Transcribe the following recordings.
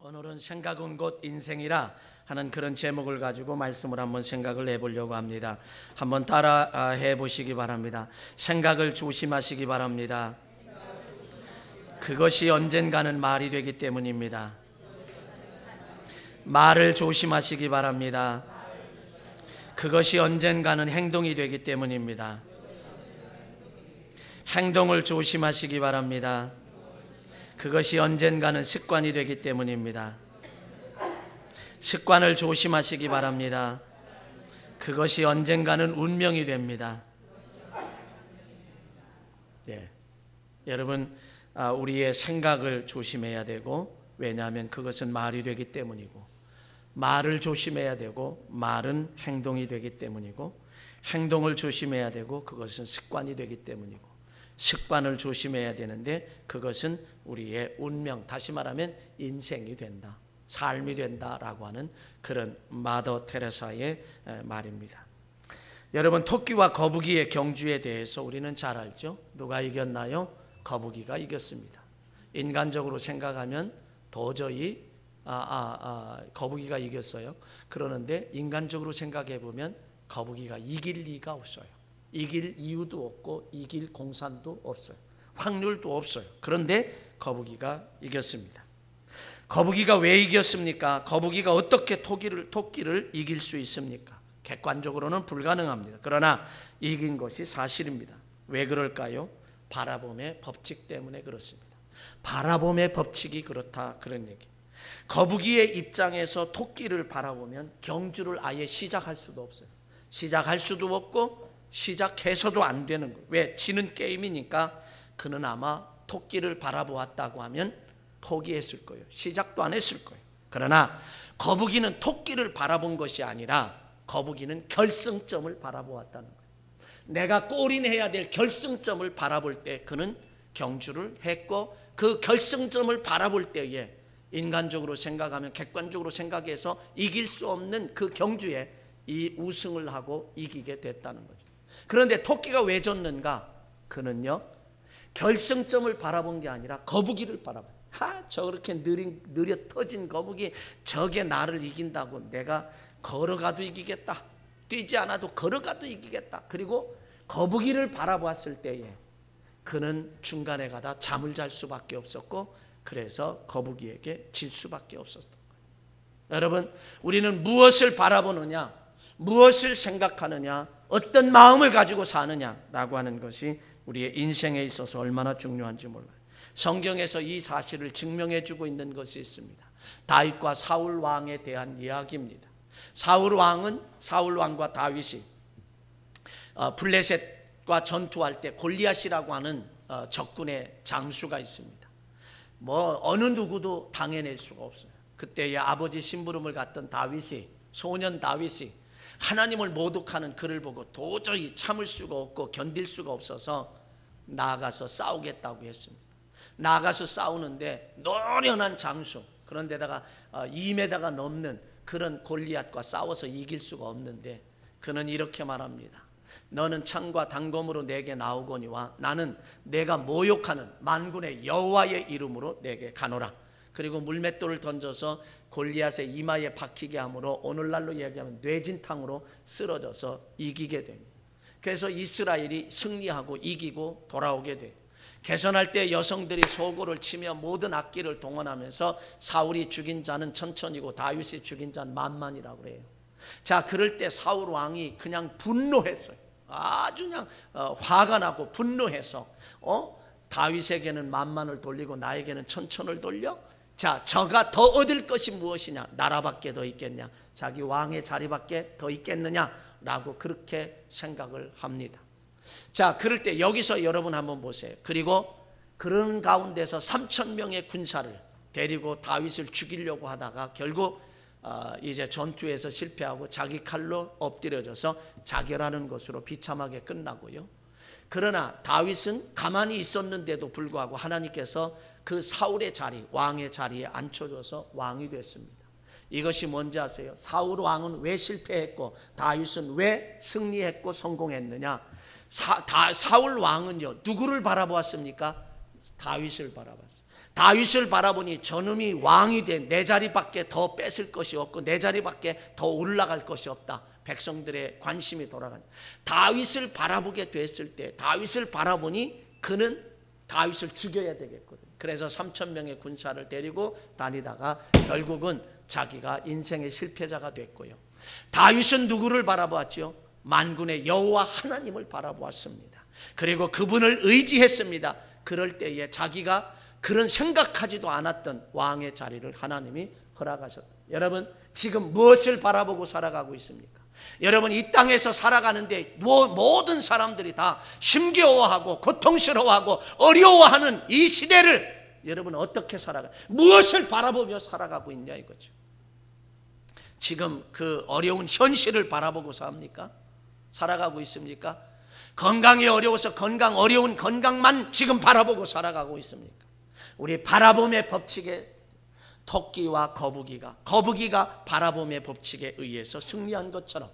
오늘은 생각은 곧 인생이라 하는 그런 제목을 가지고 말씀을 한번 생각을 해보려고 합니다. 한번 따라 해보시기 바랍니다. 생각을 조심하시기 바랍니다. 그것이 언젠가는 말이 되기 때문입니다. 말을 조심하시기 바랍니다. 그것이 언젠가는 행동이 되기 때문입니다. 행동을 조심하시기 바랍니다. 그것이 언젠가는 습관이 되기 때문입니다. 습관을 조심하시기 바랍니다. 그것이 언젠가는 운명이 됩니다. 여러분, 우리의 생각을 조심해야 되고, 왜냐하면 그것은 말이 되기 때문이고, 말을 조심해야 되고, 말은 행동이 되기 때문이고, 행동을 조심해야 되고, 그것은 습관이 되기 때문이고, 습관을 조심해야 되는데 그것은 우리의 운명, 다시 말하면 인생이 된다, 삶이 된다라고 하는 그런 마더 테레사의 말입니다. 여러분, 토끼와 거북이의 경주에 대해서 우리는 잘 알죠. 누가 이겼나요? 거북이가 이겼습니다. 인간적으로 생각하면 도저히 거북이가 이겼어요. 그러는데 인간적으로 생각해 보면 거북이가 이길 리가 없어요. 이길 이유도 없고 이길 공산도 없어요. 확률도 없어요. 그런데 거북이가 이겼습니다. 거북이가 왜 이겼습니까? 거북이가 어떻게 토끼를 이길 수 있습니까? 객관적으로는 불가능합니다. 그러나 이긴 것이 사실입니다. 왜 그럴까요? 바라봄의 법칙 때문에 그렇습니다. 바라봄의 법칙이 그렇다, 그런 얘기. 거북이의 입장에서 토끼를 바라보면 경주를 아예 시작할 수도 없어요. 시작할 수도 없고 시작해서도 안 되는 거예요. 왜? 지는 게임이니까. 그는 아마 토끼를 바라보았다고 하면 포기했을 거예요. 시작도 안 했을 거예요. 그러나 거북이는 토끼를 바라본 것이 아니라 거북이는 결승점을 바라보았다는 거예요. 내가 골인해야 될 결승점을 바라볼 때 그는 경주를 했고, 그 결승점을 바라볼 때에 인간적으로 생각하면, 객관적으로 생각해서 이길 수 없는 그 경주에 이 우승을 하고 이기게 됐다는 거죠. 그런데 토끼가 왜 졌는가? 그는요, 결승점을 바라본 게 아니라 거북이를 바라봐요. 저렇게 느려 터진 거북이, 저게 나를 이긴다고, 내가 걸어가도 이기겠다, 뛰지 않아도 걸어가도 이기겠다. 그리고 거북이를 바라보았을 때에 그는 중간에 가다 잠을 잘 수밖에 없었고, 그래서 거북이에게 질 수밖에 없었던 거예요. 여러분, 우리는 무엇을 바라보느냐, 무엇을 생각하느냐, 어떤 마음을 가지고 사느냐라고 하는 것이 우리의 인생에 있어서 얼마나 중요한지 몰라요. 성경에서 이 사실을 증명해 주고 있는 것이 있습니다. 다윗과 사울 왕에 대한 이야기입니다. 사울 왕과 다윗이 블레셋과 전투할 때 골리앗이라고 하는 적군의 장수가 있습니다. 어느 누구도 당해낼 수가 없어요. 그때의 아버지 심부름을 갔던 다윗이, 소년 다윗이 하나님을 모독하는 그를 보고 도저히 참을 수가 없고 견딜 수가 없어서 나아가서 싸우겠다고 했습니다. 나아가서 싸우는데 노련한 장수, 그런데다가 2m가 넘는 그런 골리앗과 싸워서 이길 수가 없는데, 그는 이렇게 말합니다. 너는 창과 단검으로 내게 나오거니와 나는 내가 모욕하는 만군의 여호와의 이름으로 내게 가노라. 그리고 물맷돌을 던져서 골리앗의 이마에 박히게 함으로 오늘날로 얘기하면 뇌진탕으로 쓰러져서 이기게 됩니다. 그래서 이스라엘이 승리하고 이기고 돌아오게 돼요. 개선할 때 여성들이 소고를 치며 모든 악기를 동원하면서 사울이 죽인 자는 천천이고 다윗이 죽인 자는 만만이라고 그래요. 자, 그럴 때 사울 왕이 그냥 분노했어요. 아주 그냥 화가 나고 분노해서 다윗에게는 만만을 돌리고 나에게는 천천을 돌려? 자, 저가 더 얻을 것이 무엇이냐? 나라밖에 더 있겠냐? 자기 왕의 자리밖에 더 있겠느냐? 라고 그렇게 생각을 합니다. 자, 그럴 때 여기서 여러분 한번 보세요. 그리고 그런 가운데서 3,000명의 군사를 데리고 다윗을 죽이려고 하다가 결국 이제 전투에서 실패하고 자기 칼로 엎드려져서 자결하는 것으로 비참하게 끝나고요. 그러나 다윗은 가만히 있었는데도 불구하고 하나님께서 그 사울의 자리, 왕의 자리에 앉혀줘서 왕이 됐습니다. 이것이 뭔지 아세요? 사울 왕은 왜 실패했고 다윗은 왜 승리했고 성공했느냐? 사울 왕은요, 누구를 바라보았습니까? 다윗을 바라봤어요. 다윗을 바라보니 저놈이 왕이 돼 내 자리밖에 더 뺏을 것이 없고 내 자리밖에 더 올라갈 것이 없다. 백성들의 관심이 돌아가니 다윗을 바라보게 됐을 때 다윗을 바라보니 그는 다윗을 죽여야 되겠거든. 그래서 3,000명의 군사를 데리고 다니다가 결국은 자기가 인생의 실패자가 됐고요. 다윗은 누구를 바라보았죠? 만군의 여호와 하나님을 바라보았습니다. 그리고 그분을 의지했습니다. 그럴 때에 자기가 그런 생각하지도 않았던 왕의 자리를 하나님이 허락하셨다. 여러분 지금 무엇을 바라보고 살아가고 있습니까? 여러분 이 땅에서 살아가는데 모든 사람들이 다 힘겨워하고 고통스러워하고 어려워하는 이 시대를 여러분 어떻게 살아가? 무엇을 바라보며 살아가고 있냐 이거죠. 지금 그 어려운 현실을 바라보고 삽니까? 살아가고 있습니까? 건강이 어려워서 어려운 건강만 지금 바라보고 살아가고 있습니까? 우리 바라봄의 법칙에 토끼와 거북이가 바라봄의 법칙에 의해서 승리한 것처럼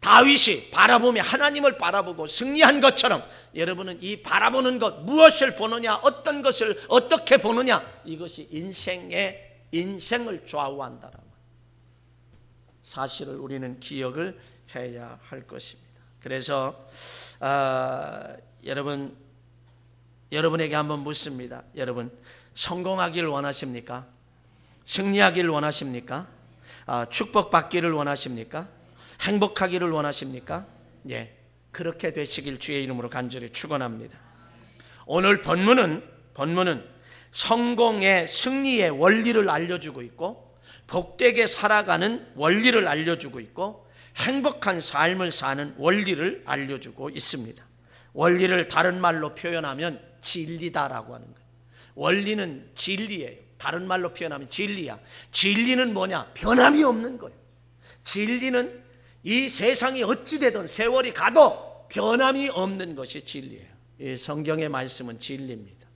다윗이 바라보며 하나님을 바라보고 승리한 것처럼 여러분은 이 바라보는 것 무엇을 보느냐 어떤 것을 어떻게 보느냐 이것이 인생을 좌우한다라는 사실을 우리는 기억을 해야 할 것입니다. 그래서 여러분에게 한번 묻습니다. 여러분 성공하기를 원하십니까? 승리하기를 원하십니까? 축복받기를 원하십니까? 행복하기를 원하십니까? 예, 그렇게 되시길 주의 이름으로 간절히 축원합니다. 오늘 본문은 성공의 승리의 원리를 알려주고 있고 복되게 살아가는 원리를 알려주고 있고 행복한 삶을 사는 원리를 알려주고 있습니다. 원리를 다른 말로 표현하면 진리다라고 하는 거예요. 원리는 진리예요. 다른 말로 표현하면 진리야. 진리는 뭐냐? 변함이 없는 거예요. 진리는 이 세상이 어찌 되든 세월이 가도 변함이 없는 것이 진리예요. 이 성경의 말씀은 진리입니다.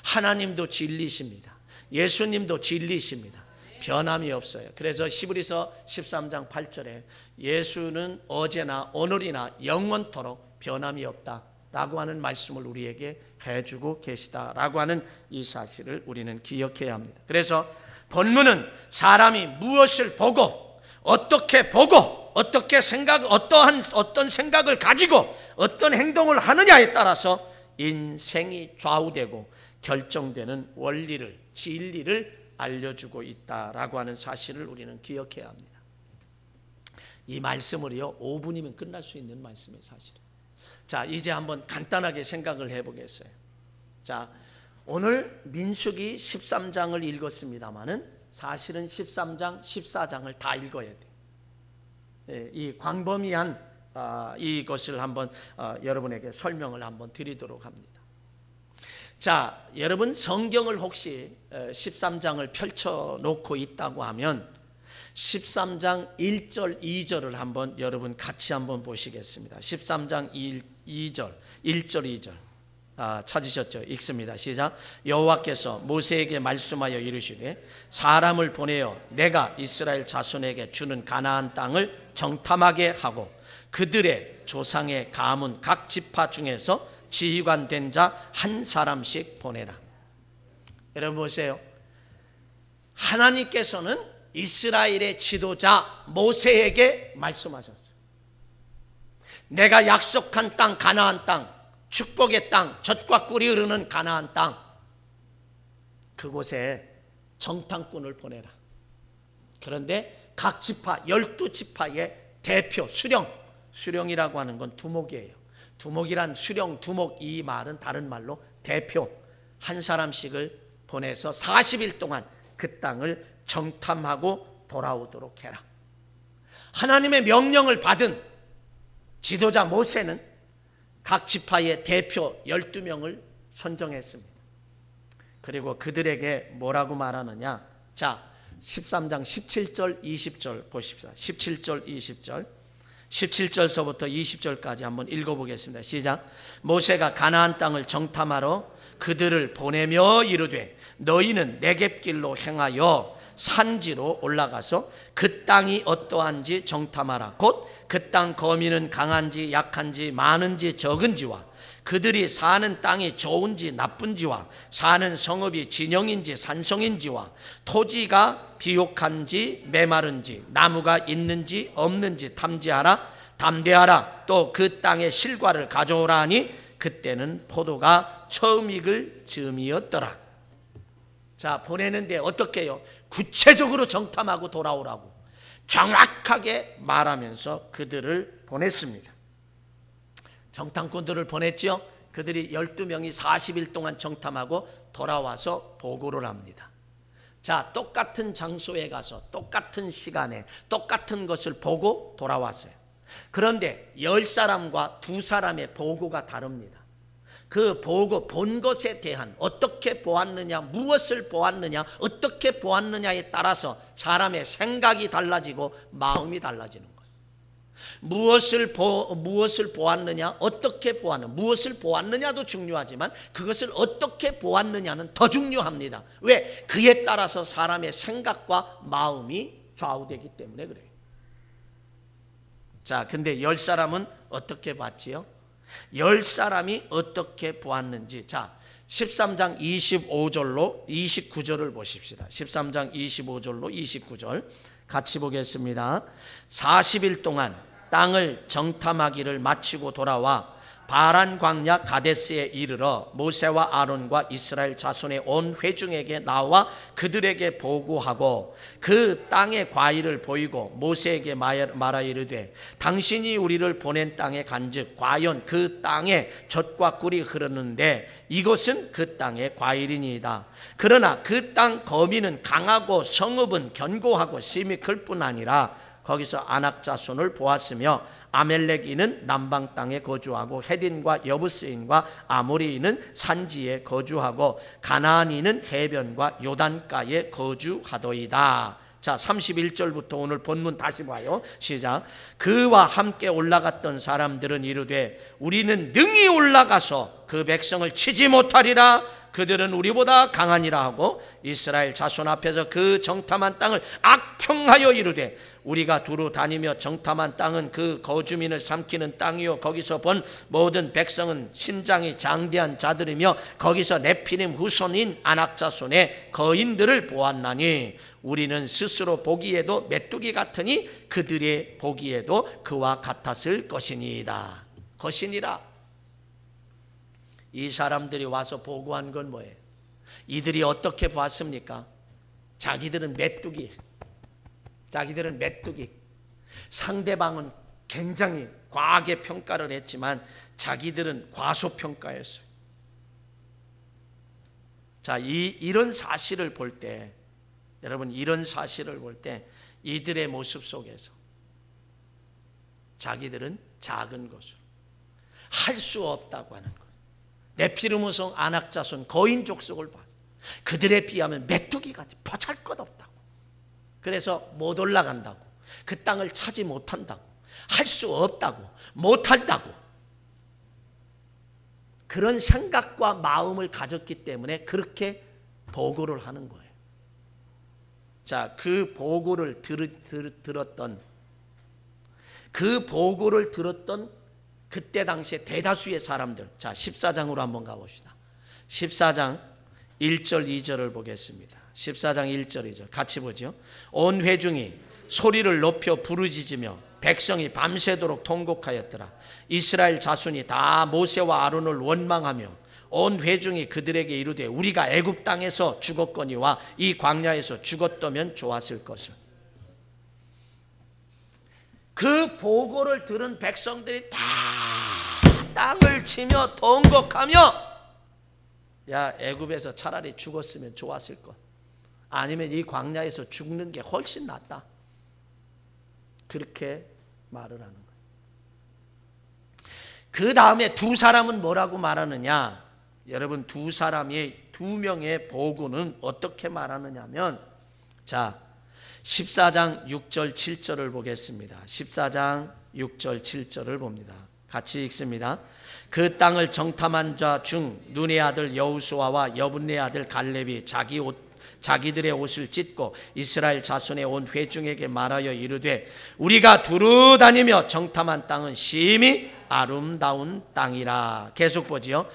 하나님도 진리십니다. 예수님도 진리십니다. 변함이 없어요. 그래서 히브리서 13장 8절에 예수는 어제나 오늘이나 영원토록 변함이 없다라고 하는 말씀을 우리에게 해주고 계시다라고 하는 이 사실을 우리는 기억해야 합니다. 그래서 본문은 사람이 무엇을 보고 어떻게 보고 어떻게 어떤 생각을 가지고 어떤 행동을 하느냐에 따라서 인생이 좌우되고 결정되는 원리를 진리를 알려주고 있다라고 하는 사실을 우리는 기억해야 합니다. 이 말씀을요 5분이면 끝날 수 있는 말씀의 사실이에요. 자, 이제 한번 간단하게 생각을 해보겠어요. 자, 오늘 민수기 13장을 읽었습니다마는 사실은 13장, 14장을 다 읽어야 돼요. 이 광범위한 이것을 한번 여러분에게 설명을 한번 드리도록 합니다. 자, 여러분 성경을 혹시 13장을 펼쳐놓고 있다고 하면 13장 1절 2절을 한번 여러분 같이 한번 보시겠습니다. 13장 1절 2절 찾으셨죠? 읽습니다. 시작. 여호와께서 모세에게 말씀하여 이르시되 사람을 보내어 내가 이스라엘 자손에게 주는 가나안 땅을 정탐하게 하고 그들의 조상의 가문 각 지파 중에서 지휘관 된 자 한 사람씩 보내라. 여러분 보세요. 하나님께서는 이스라엘의 지도자 모세에게 말씀하셨어요. 내가 약속한 땅 가나안 땅, 축복의 땅, 젖과 꿀이 흐르는 가나안 땅, 그곳에 정탐꾼을 보내라. 그런데 각 지파 12지파의 대표 수령이라고 하는 건 두목이에요. 두목이란 수령, 두목 이 말은 다른 말로 대표 한 사람씩을 보내서 40일 동안 그 땅을 정탐하고 돌아오도록 해라. 하나님의 명령을 받은 지도자 모세는 각 지파의 대표 12명을 선정했습니다. 그리고 그들에게 뭐라고 말하느냐? 자, 13장 17절 20절 보십시다. 17절 20절 17절서부터 20절까지 한번 읽어보겠습니다. 시작. 모세가 가나안 땅을 정탐하러 그들을 보내며 이르되 너희는 네겝길로 행하여 산지로 올라가서 그 땅이 어떠한지 정탐하라. 곧 그 땅 거민은 강한지 약한지 많은지 적은지와 그들이 사는 땅이 좋은지 나쁜지와 사는 성읍이 진영인지 산성인지와 토지가 비옥한지 메마른지 나무가 있는지 없는지 담대하라. 또 그 땅의 실과를 가져오라 하니 그때는 포도가 처음 익을 즈음이었더라. 자, 보내는데 어떻게 해요? 구체적으로 정탐하고 돌아오라고 정확하게 말하면서 그들을 보냈습니다. 정탐꾼들을 보냈죠. 그들이 12명이 40일 동안 정탐하고 돌아와서 보고를 합니다. 자, 똑같은 장소에 가서 똑같은 시간에 똑같은 것을 보고 돌아왔어요. 그런데 10사람과 2사람의 보고가 다릅니다. 그 보고 본 것에 대한 어떻게 보았느냐, 무엇을 보았느냐, 어떻게 보았느냐에 따라서 사람의 생각이 달라지고 마음이 달라지는 거예요. 무엇을 보았느냐, 어떻게 보았느냐, 무엇을 보았느냐도 중요하지만 그것을 어떻게 보았느냐는 더 중요합니다. 왜? 그에 따라서 사람의 생각과 마음이 좌우되기 때문에 그래요. 자, 근데 10사람은 어떻게 봤지요? 10사람이 어떻게 보았는지, 자, 13장 25절로 29절을 보십시다. 13장 25절로 29절 같이 보겠습니다. 40일 동안 땅을 정탐하기를 마치고 돌아와 바란 광야 가데스에 이르러 모세와 아론과 이스라엘 자손의 온 회중에게 나와 그들에게 보고하고 그 땅의 과일을 보이고 모세에게 말하 이르되 당신이 우리를 보낸 땅에 간즉 과연 그 땅에 젖과 꿀이 흐르는데 이것은 그 땅의 과일이니이다. 그러나 그 땅 거민은 강하고 성읍은 견고하고 심히 클 뿐 아니라 거기서 아낙 자손을 보았으며 아멜렉인은 남방 땅에 거주하고 헤딘과 여부스인과 아모리인은 산지에 거주하고 가나안인은 해변과 요단가에 거주하도이다. 자, 31절부터 오늘 본문 다시 봐요. 시작. 그와 함께 올라갔던 사람들은 이르되 우리는 능히 올라가서 그 백성을 치지 못하리라. 그들은 우리보다 강하니라 하고 이스라엘 자손 앞에서 그 정탐한 땅을 악평하여 이르되 우리가 두루 다니며 정탐한 땅은 그 거주민을 삼키는 땅이요 거기서 본 모든 백성은 신장이 장대한 자들이며 거기서 네피림 후손인 아낙 자손의 거인들을 보았나니 우리는 스스로 보기에도 메뚜기 같으니 그들의 보기에도 그와 같았을 것이니이다. 것이니라. 이 사람들이 와서 보고한 건 뭐예요? 이들이 어떻게 봤습니까? 자기들은 메뚜기. 상대방은 굉장히 과하게 평가를 했지만 자기들은 과소평가했어요. 자, 이런 사실을 볼 때, 여러분, 이런 사실을 볼 때 이들의 모습 속에서 자기들은 작은 것으로 할 수 없다고 하는 거예요. 네피림 후손 아낙 자손 거인 족속을 봐서 그들에 비하면 메뚜기같이 보잘것없다고. 그래서 못 올라간다고, 그 땅을 차지 못한다고, 할 수 없다고, 못한다고, 그런 생각과 마음을 가졌기 때문에 그렇게 보고를 하는 거예요. 자, 그 보고를 들었던 그때 당시에 대다수의 사람들, 자, 14장으로 한번 가봅시다. 14장 1절 2절을 보겠습니다. 14장 1절 2절 같이 보죠. 온 회중이 소리를 높여 부르짖으며 백성이 밤새도록 통곡하였더라. 이스라엘 자손이 다 모세와 아론을 원망하며 온 회중이 그들에게 이르되 우리가 애굽 땅에서 죽었거니와 이 광야에서 죽었다면 좋았을 것을. 그 보고를 들은 백성들이 다 땅을 치며 통곡하며 야, 애굽에서 차라리 죽었으면 좋았을 것, 아니면 이 광야에서 죽는 게 훨씬 낫다, 그렇게 말을 하는 거예요. 그 다음에 두 사람은 뭐라고 말하느냐? 여러분, 두 명의 보고는 어떻게 말하느냐 하면, 자, 14장 6절 7절을 보겠습니다. 14장 6절 7절을 봅니다. 같이 읽습니다. 그 땅을 정탐한 자 중 눈의 아들 여호수아와 여분의 아들 갈렙이 자기들의 옷을 찢고 이스라엘 자손의 온 회중에게 말하여 이르되 우리가 두루 다니며 정탐한 땅은 심히 아름다운 땅이라. 계속 보지요.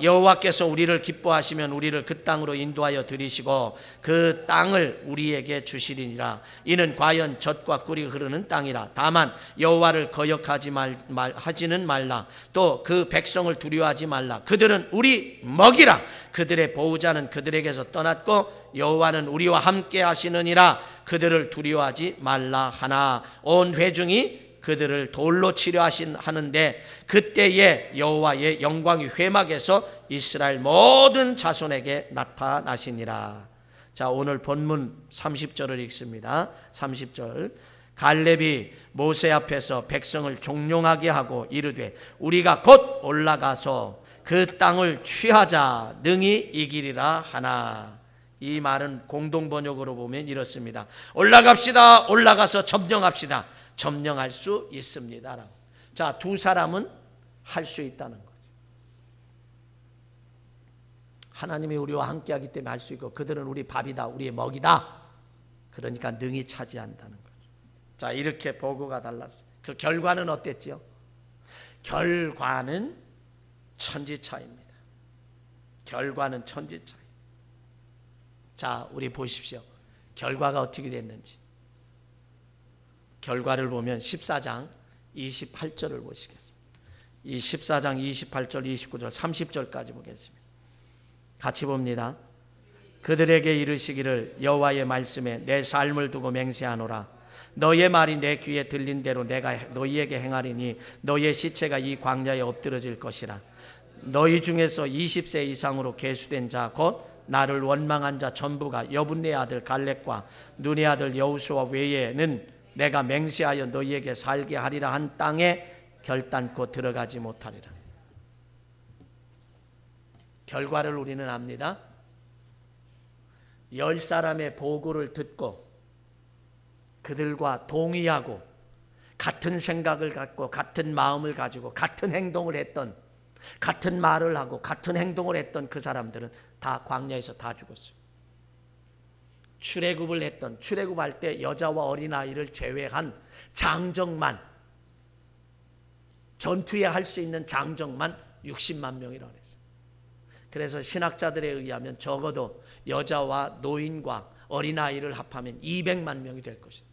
여호와께서 우리를 기뻐하시면 우리를 그 땅으로 인도하여 들이시고 그 땅을 우리에게 주시리니라. 이는 과연 젖과 꿀이 흐르는 땅이라. 다만 여호와를 거역하지는 말라. 또 그 백성을 두려워하지 말라. 그들은 우리 먹이라. 그들의 보호자는 그들에게서 떠났고 여호와는 우리와 함께 하시느니라. 그들을 두려워하지 말라 하나. 온 회중이 그들을 돌로 치려 하는데 그때에 여호와의 영광이 회막에서 이스라엘 모든 자손에게 나타나시니라. 자, 오늘 본문 30절을 읽습니다. 30절. 갈렙이 모세 앞에서 백성을 종용하게 하고 이르되 우리가 곧 올라가서 그 땅을 취하자 능히 이기리라 하나. 이 말은 공동 번역으로 보면 이렇습니다. 올라갑시다. 올라가서 점령합시다. 점령할 수 있습니다. 자, 두 사람은 할 수 있다는 거죠. 하나님이 우리와 함께하기 때문에 할 수 있고 그들은 우리 밥이다, 우리의 먹이다. 그러니까 능히 차지한다는 거죠. 자, 이렇게 보고가 달랐어요. 그 결과는 어땠죠? 결과는 천지차입니다. 결과는 천지차. 자, 우리 보십시오. 결과가 어떻게 됐는지. 결과를 보면 14장 28절을 보시겠습니다. 이 14장 28절, 29절, 30절까지 보겠습니다. 같이 봅니다. 그들에게 이르시기를 여호와의 말씀에 내 삶을 두고 맹세하노라. 너의 말이 내 귀에 들린 대로 내가 너희에게 행하리니 너희의 시체가 이 광야에 엎드러질 것이라. 너희 중에서 20세 이상으로 계수된 자 곧 나를 원망한 자 전부가 여분네 아들 갈렙과 눈의 아들 여호수아 외에는 내가 맹세하여 너희에게 살게 하리라 한 땅에 결단코 들어가지 못하리라. 결과를 우리는 압니다. 10사람의 보고를 듣고 그들과 동의하고 같은 생각을 갖고 같은 마음을 가지고 같은 행동을 했던, 같은 말을 하고 같은 행동을 했던 그 사람들은 다 광야에서 다 죽었어요. 출애굽을 했던, 출애굽할 때 여자와 어린아이를 제외한 장정만, 전투에 할 수 있는 장정만 60만 명이라고 했어요. 그래서 신학자들에 의하면 적어도 여자와 노인과 어린아이를 합하면 200만 명이 될 것이다.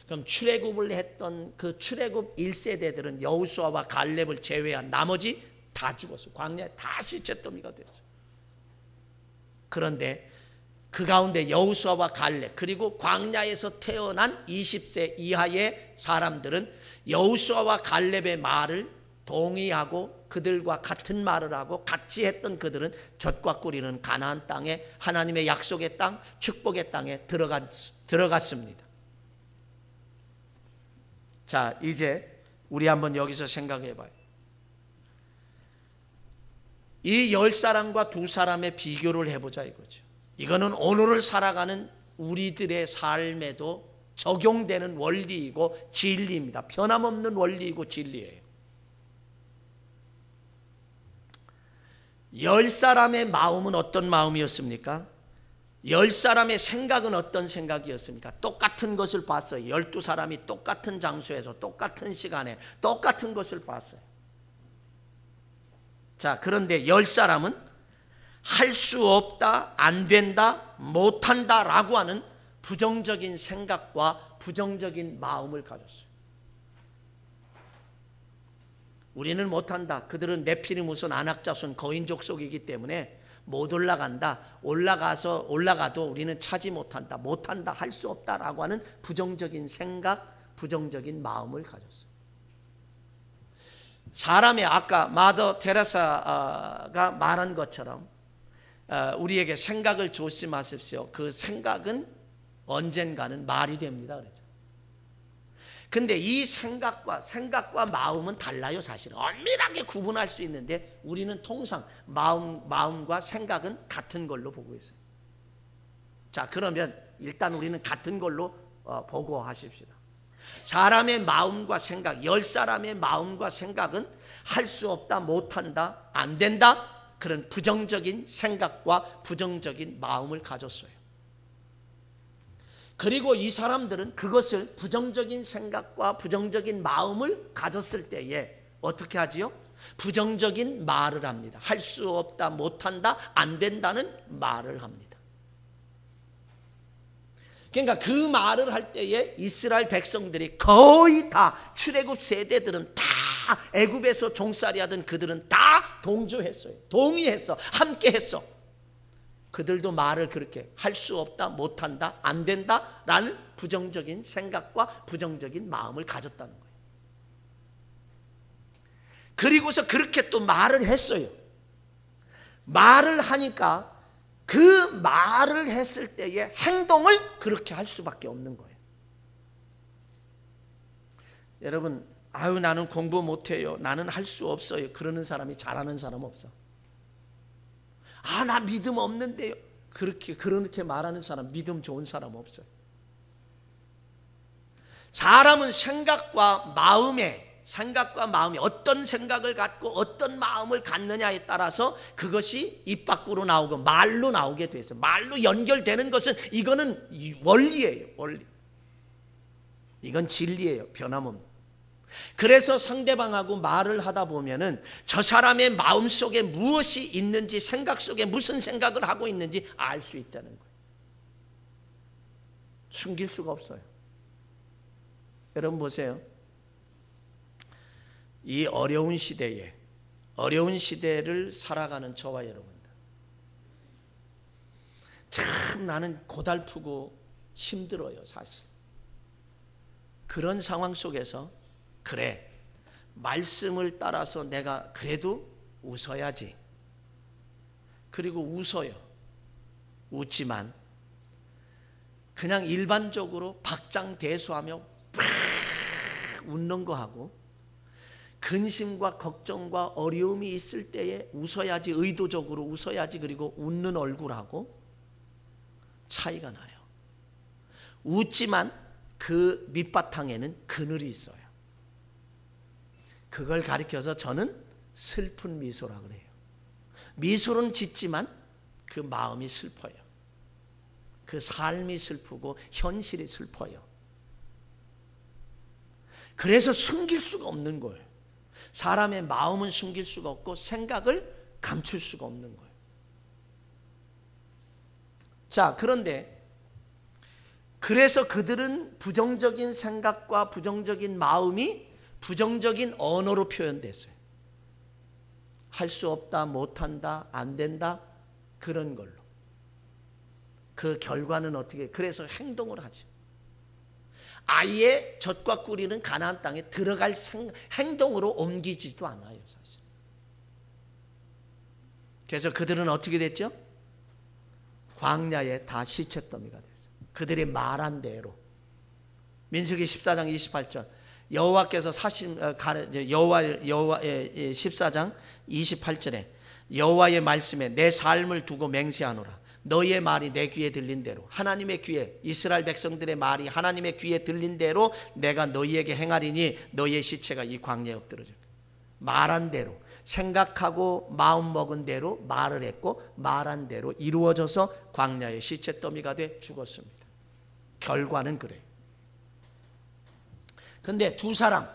그럼 출애굽을 했던 그 출애굽 1세대들은 여호수아와 갈렙을 제외한 나머지 다 죽었어요. 광야에 다 시체더미가 됐어요. 그런데 그 가운데 여호수아와 갈렙 그리고 광야에서 태어난 20세 이하의 사람들은 여호수아와 갈렙의 말을 동의하고 그들과 같은 말을 하고 같이 했던 그들은 젖과 꿀이는 가나안 땅에, 하나님의 약속의 땅, 축복의 땅에 들어갔습니다. 자, 이제 우리 한번 여기서 생각해 봐요. 이 10사람과 2사람의 비교를 해보자 이거죠. 이거는 오늘을 살아가는 우리들의 삶에도 적용되는 원리이고 진리입니다. 변함없는 원리이고 진리예요. 10사람의 마음은 어떤 마음이었습니까? 10사람의 생각은 어떤 생각이었습니까? 똑같은 것을 봤어요. 12사람이 똑같은 장소에서 똑같은 시간에 똑같은 것을 봤어요. 자, 그런데 10사람은 할 수 없다, 안 된다, 못한다 라고 하는 부정적인 생각과 부정적인 마음을 가졌어요. 우리는 못한다. 그들은 네피리무슨 안악자손 거인족 속이기 때문에 못 올라간다. 올라가도 우리는 차지 못한다. 못한다. 할 수 없다라고 하는 부정적인 생각, 부정적인 마음을 가졌어요. 사람의 아까 마더 테레사가 말한 것처럼 우리에게 생각을 조심하십시오. 그 생각은 언젠가는 말이 됩니다. 그랬죠. 근데 이 생각과 마음은 달라요. 사실은 엄밀하게 구분할 수 있는데 우리는 통상 마음과 생각은 같은 걸로 보고 있어요. 자, 그러면 일단 우리는 같은 걸로 보고 하십시다. 사람의 마음과 생각, 10사람의 마음과 생각은 할 수 없다, 못한다, 안 된다, 그런 부정적인 생각과 부정적인 마음을 가졌어요. 그리고 이 사람들은 그것을 부정적인 생각과 부정적인 마음을 가졌을 때에 어떻게 하지요? 부정적인 말을 합니다. 할 수 없다, 못한다, 안 된다는 말을 합니다. 그러니까 그 말을 할 때에 이스라엘 백성들이 거의 다 출애굽 세대들은 다 애굽에서 종살이 하던 그들은 다 동조했어요. 동의했어. 함께 했어. 그들도 말을 그렇게 할 수 없다, 못한다, 안 된다 라는 부정적인 생각과 부정적인 마음을 가졌다는 거예요. 그리고서 그렇게 또 말을 했어요. 말을 하니까 그 말을 했을 때의 행동을 그렇게 할 수밖에 없는 거예요. 여러분, 아유 나는 공부 못해요, 나는 할 수 없어요, 그러는 사람이 잘하는 사람 없어. 아, 나 믿음 없는데요, 그렇게 말하는 사람, 믿음 좋은 사람 없어요. 사람은 생각과 마음이 어떤 생각을 갖고 어떤 마음을 갖느냐에 따라서 그것이 입 밖으로 나오고 말로 나오게 돼서, 말로 연결되는 것은 이거는 원리예요. 원리. 이건 진리예요. 변함없는. 그래서 상대방하고 말을 하다 보면은 저 사람의 마음 속에 무엇이 있는지, 생각 속에 무슨 생각을 하고 있는지 알 수 있다는 거예요. 숨길 수가 없어요. 여러분 보세요. 이 어려운 시대를 살아가는 저와 여러분들, 참 나는 고달프고 힘들어요, 사실. 그런 상황 속에서 그래, 말씀을 따라서 내가 그래도 웃어야지. 그리고 웃어요. 웃지만 그냥 일반적으로 박장대소하며 팍 웃는 거 하고, 근심과 걱정과 어려움이 있을 때에 웃어야지, 의도적으로 웃어야지, 그리고 웃는 얼굴하고 차이가 나요. 웃지만 그 밑바탕에는 그늘이 있어요. 그걸 가리켜서 저는 슬픈 미소라 그래요. 미소는 짓지만 그 마음이 슬퍼요. 그 삶이 슬프고 현실이 슬퍼요. 그래서 숨길 수가 없는 거예요. 사람의 마음은 숨길 수가 없고 생각을 감출 수가 없는 거예요. 자, 그런데 그래서 그들은 부정적인 생각과 부정적인 마음이 부정적인 언어로 표현됐어요. 할 수 없다, 못한다, 안 된다, 그런 걸로. 그 결과는 어떻게? 그래서 행동을 하죠. 아예 젖과 꿀이는 가나안 땅에 들어갈 행동으로 옮기지도 않아요, 사실. 그래서 그들은 어떻게 됐죠? 광야에 다 시체더미가 됐어요. 그들이 말한 대로. 민수기 14장 28절. 여호와께서 14장 28절에 여호와의 말씀에 내 삶을 두고 맹세하노라. 너희의 말이 내 귀에 들린 대로, 하나님의 귀에, 이스라엘 백성들의 말이 하나님의 귀에 들린 대로 내가 너희에게 행하리니 너희의 시체가 이 광야에 엎드러질 거야. 말한 대로, 생각하고 마음 먹은 대로 말을 했고, 말한 대로 이루어져서 광야의 시체 더미가 돼 죽었습니다. 결과는 그래요. 근데 두 사람,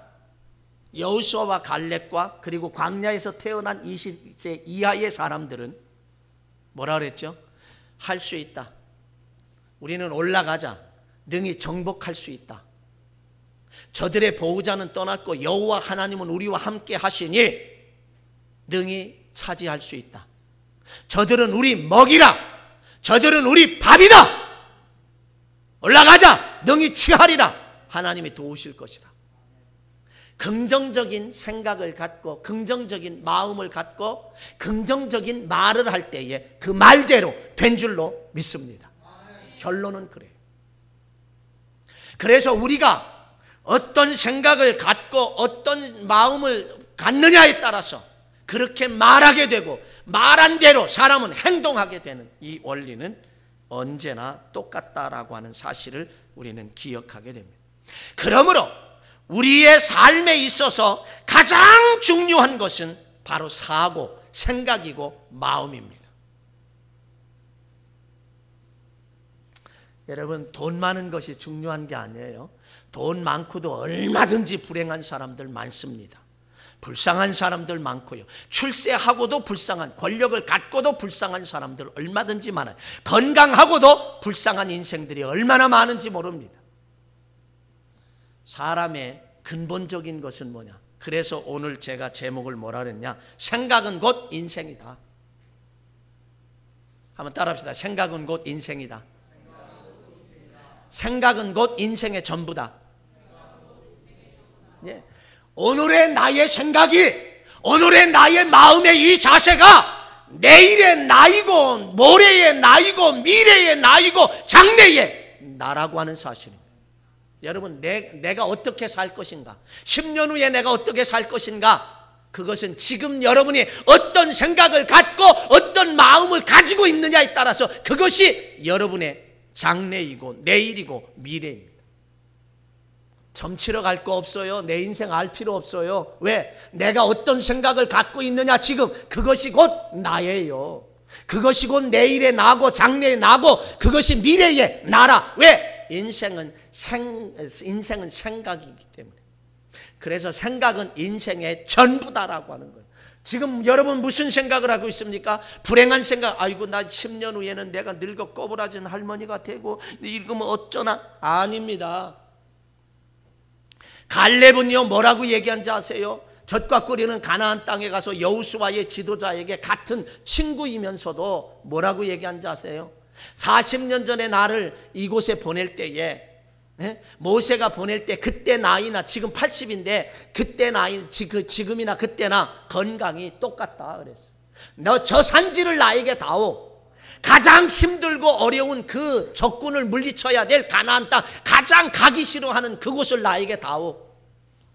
여호수아와 갈렙과 그리고 광야에서 태어난 20세 이하의 사람들은 뭐라 그랬죠? 할 수 있다. 우리는 올라가자. 능히 정복할 수 있다. 저들의 보호자는 떠났고 여호와 하나님은 우리와 함께 하시니 능히 차지할 수 있다. 저들은 우리 먹이라. 저들은 우리 밥이다. 올라가자. 능히 취하리라. 하나님이 도우실 것이라. 긍정적인 생각을 갖고 긍정적인 마음을 갖고 긍정적인 말을 할 때에 그 말대로 된 줄로 믿습니다. 결론은 그래요. 그래서 우리가 어떤 생각을 갖고 어떤 마음을 갖느냐에 따라서 그렇게 말하게 되고, 말한 대로 사람은 행동하게 되는 이 원리는 언제나 똑같다라고 하는 사실을 우리는 기억하게 됩니다. 그러므로 우리의 삶에 있어서 가장 중요한 것은 바로 사고, 생각이고 마음입니다. 여러분, 돈 많은 것이 중요한 게 아니에요. 돈 많고도 얼마든지 불행한 사람들 많습니다. 불쌍한 사람들 많고요. 출세하고도 불쌍한, 권력을 갖고도 불쌍한 사람들 얼마든지 많아요. 건강하고도 불쌍한 인생들이 얼마나 많은지 모릅니다. 사람의 근본적인 것은 뭐냐? 그래서 오늘 제가 제목을 뭐라 그랬냐? 생각은 곧 인생이다. 한번 따라합시다. 생각은 곧 인생이다. 생각은 곧 인생의 전부다. 예. 오늘의 나의 생각이, 오늘의 나의 마음의 이 자세가 내일의 나이고 모레의 나이고 미래의 나이고 장래의 나라고 하는 사실입니다. 여러분, 내가 어떻게 살 것인가, 10년 후에 내가 어떻게 살 것인가, 그것은 지금 여러분이 어떤 생각을 갖고 어떤 마음을 가지고 있느냐에 따라서 그것이 여러분의 장래이고 내일이고 미래입니다. 점치러 갈 거 없어요. 내 인생 알 필요 없어요. 왜? 내가 어떤 생각을 갖고 있느냐, 지금 그것이 곧 나예요. 그것이 곧 내일의 나고 장래의 나고 그것이 미래의 나라. 왜? 인생은 생각이기 때문에. 그래서 생각은 인생의 전부다라고 하는 거예요. 지금 여러분 무슨 생각을 하고 있습니까? 불행한 생각. 아이고, 나 10년 후에는 내가 늙어 꼬부라진 할머니가 되고 이러면 어쩌나? 아닙니다. 갈렙은요 뭐라고 얘기한지 아세요? 젖과 꿀이는 가나안 땅에 가서 여호수아의 지도자에게 같은 친구이면서도 뭐라고 얘기한지 아세요? 40년 전에 나를 이곳에 보낼 때에, 모세가 보낼 때 그때 나이나 지금 80인데 그때 나이, 지금이나 그때나 건강이 똑같다 그랬어요. 너 저 산지를 나에게 다오. 가장 힘들고 어려운 그 적군을 물리쳐야 될 가나안 땅, 가장 가기 싫어하는 그곳을 나에게 다오.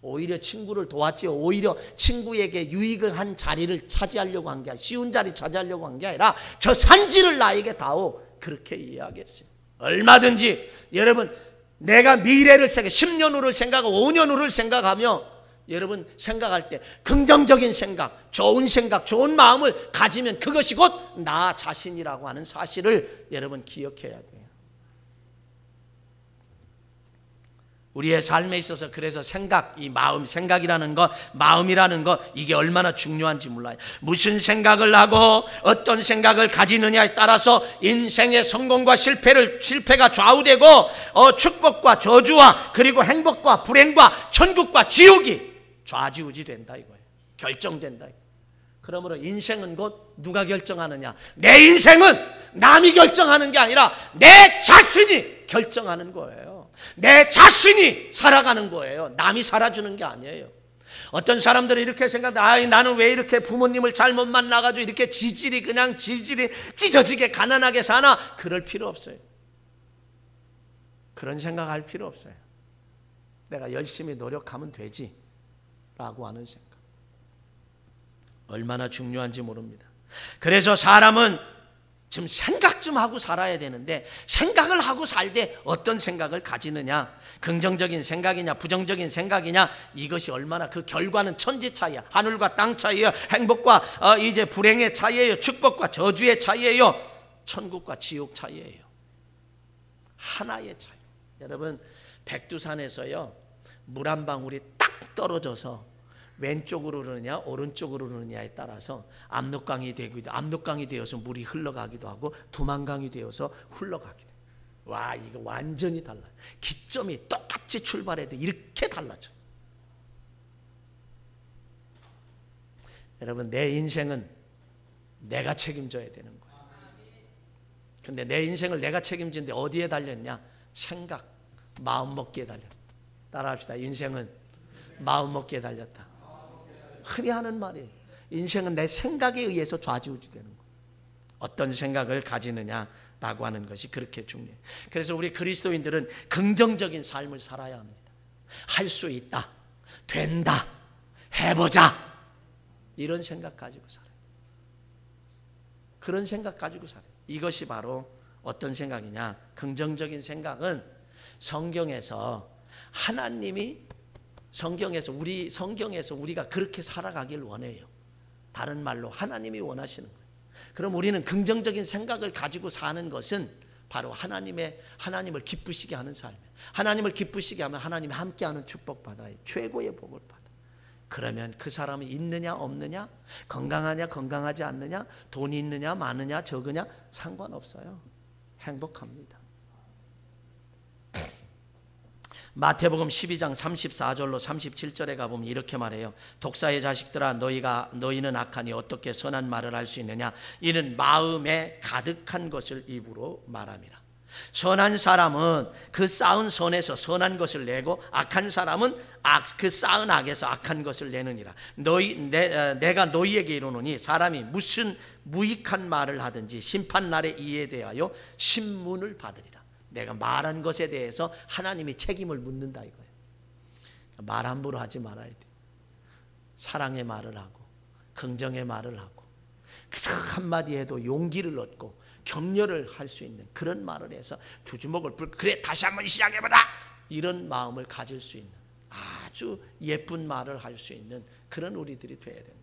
오히려 친구를 도왔지요. 오히려 친구에게 유익을 한 자리를 차지하려고 한 게 아니라, 쉬운 자리 차지하려고 한 게 아니라 저 산지를 나에게 다오. 그렇게 이야기했어요. 얼마든지 여러분, 내가 미래를 생각, 10년 후를 생각하고 5년 후를 생각하며 여러분 생각할 때 긍정적인 생각, 좋은 생각, 좋은 마음을 가지면 그것이 곧 나 자신이라고 하는 사실을 여러분 기억해야 돼요. 우리의 삶에 있어서 그래서 생각, 이 마음, 생각이라는 것, 마음이라는 것, 이게 얼마나 중요한지 몰라요. 무슨 생각을 하고 어떤 생각을 가지느냐에 따라서 인생의 성공과 실패가 좌우되고 축복과 저주와 그리고 행복과 불행과 천국과 지옥이 좌지우지 된다 이거예요. 결정된다. 그러므로 인생은 곧 누가 결정하느냐? 내 인생은 남이 결정하는 게 아니라 내 자신이 결정하는 거예요. 내 자신이 살아가는 거예요. 남이 살아주는 게 아니에요. 어떤 사람들은 이렇게 생각해. 나는 왜 이렇게 부모님을 잘못 만나가지고 이렇게 지질이 찢어지게 가난하게 사나? 그럴 필요 없어요. 그런 생각할 필요 없어요. 내가 열심히 노력하면 되지 라고 하는 생각, 얼마나 중요한지 모릅니다. 그래서 사람은 좀 생각 좀 하고 살아야 되는데, 생각을 하고 살 때 어떤 생각을 가지느냐, 긍정적인 생각이냐 부정적인 생각이냐, 이것이 얼마나, 그 결과는 천지 차이야. 하늘과 땅 차이예요. 행복과 이제 불행의 차이예요. 축복과 저주의 차이예요. 천국과 지옥 차이예요. 하나의 차이. 여러분, 백두산에서요 물 한 방울이 딱 떨어져서 왼쪽으로 흐르느냐 오른쪽으로 흐르느냐에 따라서 압록강이 되어서 물이 흘러가기도 하고 두만강이 되어서 흘러가기도 해요. 와, 이거 완전히 달라요. 기점이 똑같이 출발해도 이렇게 달라져. 여러분, 내 인생은 내가 책임져야 되는 거예요. 근데 내 인생을 내가 책임지는데 어디에 달렸냐? 생각, 마음먹기에 달렸다. 따라합시다. 인생은 마음먹기에 달렸다. 흔히 하는 말이에요. 인생은 내 생각에 의해서 좌지우지 되는 거예요. 어떤 생각을 가지느냐라고 하는 것이 그렇게 중요해요. 그래서 우리 그리스도인들은 긍정적인 삶을 살아야 합니다. 할 수 있다, 된다, 해보자, 이런 생각 가지고 살아요. 그런 생각 가지고 살아요. 이것이 바로 어떤 생각이냐? 긍정적인 생각은 성경에서 성경에서 우리가 그렇게 살아가길 원해요. 다른 말로 하나님이 원하시는 거예요. 그럼 우리는 긍정적인 생각을 가지고 사는 것은 바로 하나님을 기쁘시게 하는 삶이에요. 하나님을 기쁘시게 하면 하나님이 함께하는 축복 받아요. 최고의 복을 받아요. 그러면 그 사람이 있느냐 없느냐, 건강하냐 건강하지 않느냐, 돈이 있느냐 많으냐 적으냐 상관없어요. 행복합니다. 마태복음 12장 34절로 37절에 가보면 이렇게 말해요. 독사의 자식들아, 너희는 악하니 어떻게 선한 말을 할 수 있느냐. 이는 마음에 가득한 것을 입으로 말함이라. 선한 사람은 그 쌓은 선에서 선한 것을 내고, 악한 사람은 그 쌓은 악에서 악한 것을 내느니라. 내가 너희에게 이르노니 사람이 무슨 무익한 말을 하든지 심판날에 이에 대하여 신문을 받으리라. 내가 말한 것에 대해서 하나님이 책임을 묻는다 이거예요. 말 함부로 하지 말아야 돼. 사랑의 말을 하고 긍정의 말을 하고 그저 한마디 해도 용기를 얻고 격려를 할 수 있는 그런 말을 해서 두 주먹을 그래 다시 한번 시작해보자 이런 마음을 가질 수 있는 아주 예쁜 말을 할 수 있는 그런 우리들이 돼야 된다.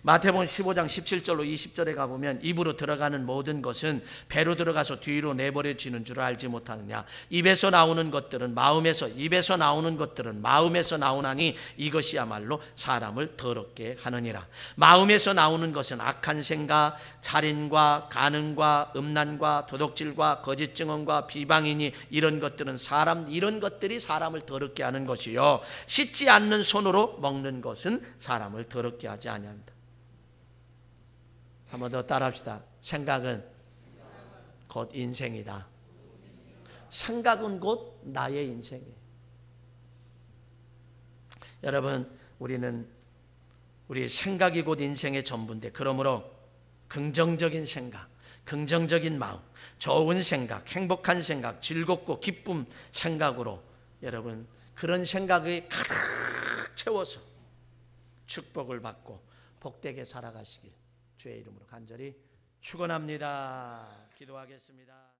마태복음 15장 17절로 20절에 가보면 입으로 들어가는 모든 것은 배로 들어가서 뒤로 내버려지는 줄 알지 못하느냐. 입에서 나오는 것들은 입에서 나오는 것들은 마음에서 나오나니 이것이야말로 사람을 더럽게 하느니라. 마음에서 나오는 것은 악한 생각, 살인과 간음과 음란과 도둑질과 거짓 증언과 비방이니 이런 것들이 사람을 더럽게 하는 것이요 씻지 않는 손으로 먹는 것은 사람을 더럽게 하지 아니한다. 한 번 더 따라합시다. 생각은 곧 인생이다. 생각은 곧 나의 인생이에요. 여러분, 우리 생각이 곧 인생의 전부인데, 그러므로 긍정적인 생각, 긍정적인 마음, 좋은 생각, 행복한 생각, 즐겁고 기쁨 생각으로 여러분 그런 생각이 가득 채워서 축복을 받고 복되게 살아가시길 주의 이름으로 간절히 축원합니다. 기도하겠습니다.